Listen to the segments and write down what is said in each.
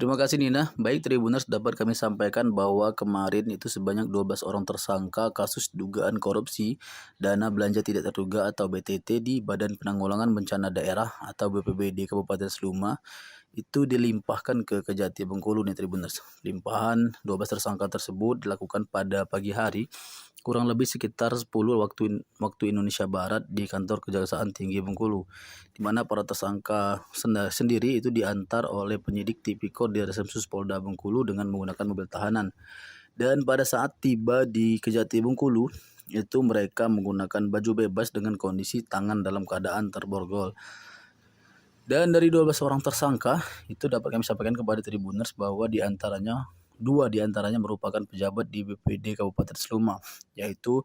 Terima kasih Nina. Baik Tribuners, dapat kami sampaikan bahwa kemarin itu sebanyak 12 orang tersangka kasus dugaan korupsi dana belanja tidak terduga atau BTT di Badan Penanggulangan Bencana Daerah atau BPBD Kabupaten Seluma itu dilimpahkan ke Kejati Bengkulu nih Tribuners. Limpahan 12 tersangka tersebut dilakukan pada pagi hari kurang lebih sekitar 10 waktu Indonesia Barat di kantor Kejaksaan Tinggi Bengkulu, di mana para tersangka sendiri itu diantar oleh penyidik Tipikor di Reserse Polda Bengkulu dengan menggunakan mobil tahanan. Dan pada saat tiba di Kejati Bengkulu, itu mereka menggunakan baju bebas dengan kondisi tangan dalam keadaan terborgol. Dan dari 12 orang tersangka, itu dapat kami sampaikan kepada Tribuners bahwa dua diantaranya merupakan pejabat di BPD Kabupaten Seluma, yaitu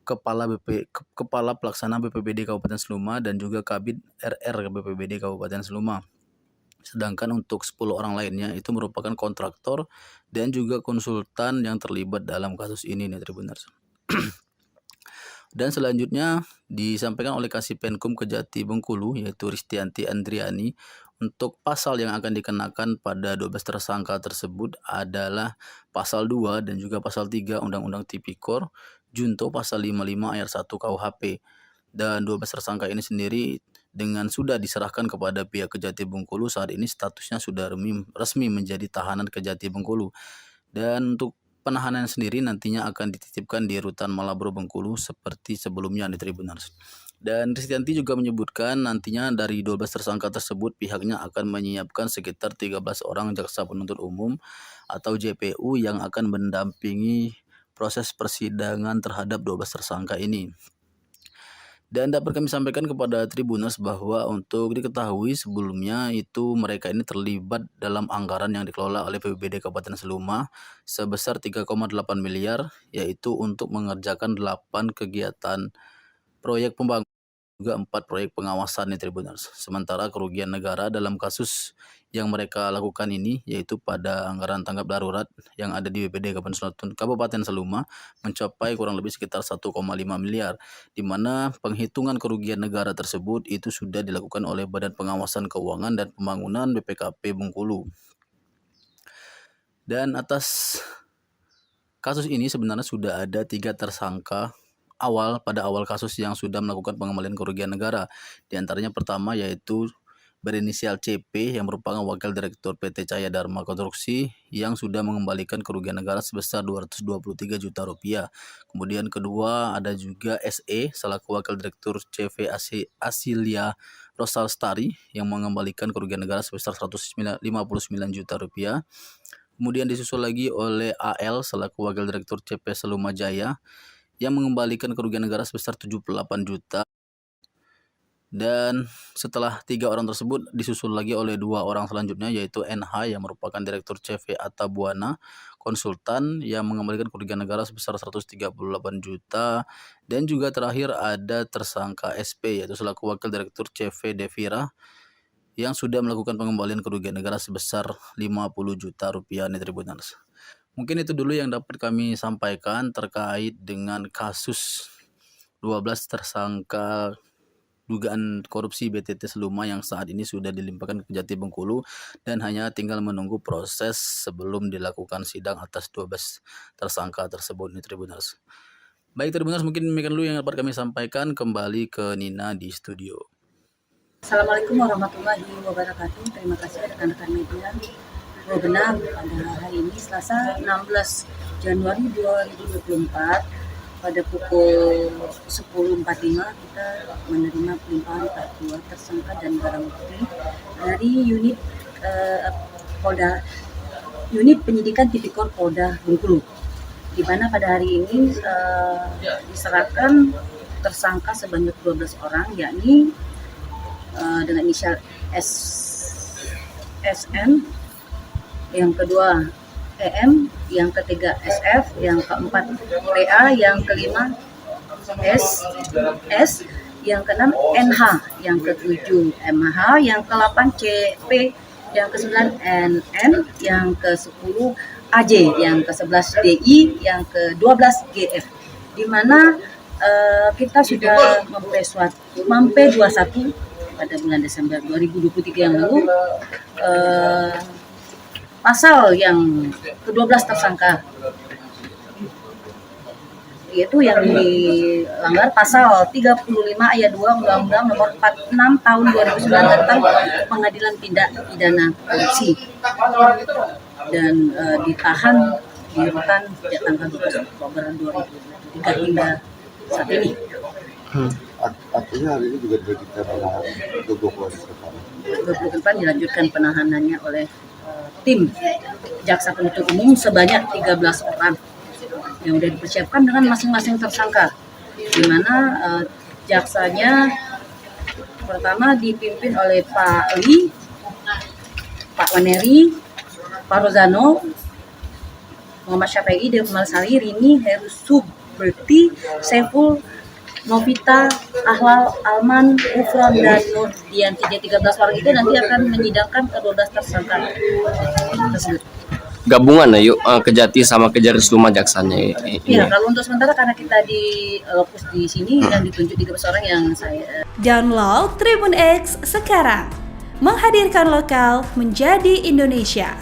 Kepala Pelaksana BPBD Kabupaten Seluma dan juga Kabid RR BPBD Kabupaten Seluma. Sedangkan untuk 10 orang lainnya itu merupakan kontraktor dan juga konsultan yang terlibat dalam kasus ini nih Tribuners. Dan selanjutnya disampaikan oleh Kasipenkum Kejati Bengkulu yaitu Ristianti Andriani untuk pasal yang akan dikenakan pada 12 tersangka tersebut adalah pasal 2 dan juga pasal 3 Undang-Undang Tipikor junto pasal 55 ayat 1 KUHP. Dan 12 tersangka ini sendiri dengan sudah diserahkan kepada pihak Kejati Bengkulu, saat ini statusnya sudah resmi menjadi tahanan Kejati Bengkulu. Dan untuk penahanan sendiri nantinya akan dititipkan di Rutan Malabro Bengkulu seperti sebelumnya di Tribuners. Dan Ristianti juga menyebutkan nantinya dari 12 tersangka tersebut pihaknya akan menyiapkan sekitar 13 orang jaksa penuntut umum atau JPU yang akan mendampingi proses persidangan terhadap 12 tersangka ini. Dan dapat kami sampaikan kepada Tribuners bahwa untuk diketahui sebelumnya itu mereka ini terlibat dalam anggaran yang dikelola oleh BPBD Kabupaten Seluma sebesar 3,8 miliar yaitu untuk mengerjakan 8 kegiatan proyek pembangunan juga 4 proyek pengawasan nih Tribuners. Sementara kerugian negara dalam kasus yang mereka lakukan ini yaitu pada anggaran tanggap darurat yang ada di BPD Kabupaten Seluma mencapai kurang lebih sekitar 1,5 miliar, di mana penghitungan kerugian negara tersebut itu sudah dilakukan oleh Badan Pengawasan Keuangan dan Pembangunan BPKP Bengkulu. Dan atas kasus ini sebenarnya sudah ada 3 tersangka pada awal kasus yang sudah melakukan pengembalian kerugian negara. Di antaranya pertama yaitu berinisial CP yang merupakan Wakil Direktur PT Cahaya Dharma Konstruksi yang sudah mengembalikan kerugian negara sebesar 223 juta rupiah. Kemudian kedua ada juga SE selaku Wakil Direktur CV Asilia Rosalstari yang mengembalikan kerugian negara sebesar 159 juta rupiah. Kemudian disusul lagi oleh AL selaku Wakil Direktur CP Seluma Jaya yang mengembalikan kerugian negara sebesar 78 juta. Dan setelah 3 orang tersebut disusul lagi oleh 2 orang selanjutnya yaitu NH yang merupakan Direktur CV Atabuana Konsultan yang mengembalikan kerugian negara sebesar 138 juta. Dan juga terakhir ada tersangka SP yaitu selaku Wakil Direktur CV Devira yang sudah melakukan pengembalian kerugian negara sebesar 50 juta rupiah nih Tribuners. Mungkin itu dulu yang dapat kami sampaikan terkait dengan kasus 12 tersangka dugaan korupsi BTT Seluma yang saat ini sudah dilimpahkan ke Kejati Bengkulu dan hanya tinggal menunggu proses sebelum dilakukan sidang atas 12 tersangka tersebut nih Tribuners. Baik Tribuners, mungkin demikian dulu yang dapat kami sampaikan. Kembali ke Nina di studio. Assalamualaikum warahmatullahi wabarakatuh. Terima kasih rekan-rekan media. Benar, pada hari ini Selasa 16 Januari 2024 pada pukul 10.45 kita menerima pelimpahan tahap 2 tersangka dan barang bukti dari unit penyidikan Tipikor Polda Bengkulu, di mana pada hari ini diserahkan tersangka sebanyak 12 orang, yakni dengan inisial SN, yang kedua EM, yang ketiga SF, yang keempat PA, yang kelima S, yang keenam NH, yang ketujuh MH, yang ke-8 CP, yang ke-9 NN, yang ke-10 AJ, yang ke-11 DI, yang ke-12 GF, di mana kita sudah mempe 21 pada bulan Desember 2023 yang lalu pasal yang ke-12 tersangka, yaitu yang dilanggar pasal 35 ayat 2 Undang-Undang Nomor 46 Tahun 2009 tentang Pengadilan Tindak Pidana Korupsi, dan ditahan di rutan sejak tanggal 12 Oktober 2023 hingga saat ini. Artinya hari ini juga dilanjutkan untuk 20 hari ke depan. 20 ke depan dilanjutkan penahanannya oleh tim jaksa penuntut umum sebanyak 13 orang yang sudah dipersiapkan dengan masing-masing tersangka, di mana jaksanya pertama dipimpin oleh Pak Li, Pak Waneri, Pak Rozano, Muhammad Syafi'i, Dev Malsari, Rini, Heru Subberti, Saiful, Novita, Ahlal, Alman, Ufron, dan Nur Dianti. 13 orang itu nanti akan menyidangkan ke-12 tersangka tersebut. Gabungan yuk Kejati sama Kejaksaan jaksanya ini. Iya, kalau untuk sementara karena kita di lokus di sini dan ditunjuk 13 orang yang saya. Download Tribun X sekarang, menghadirkan lokal menjadi Indonesia.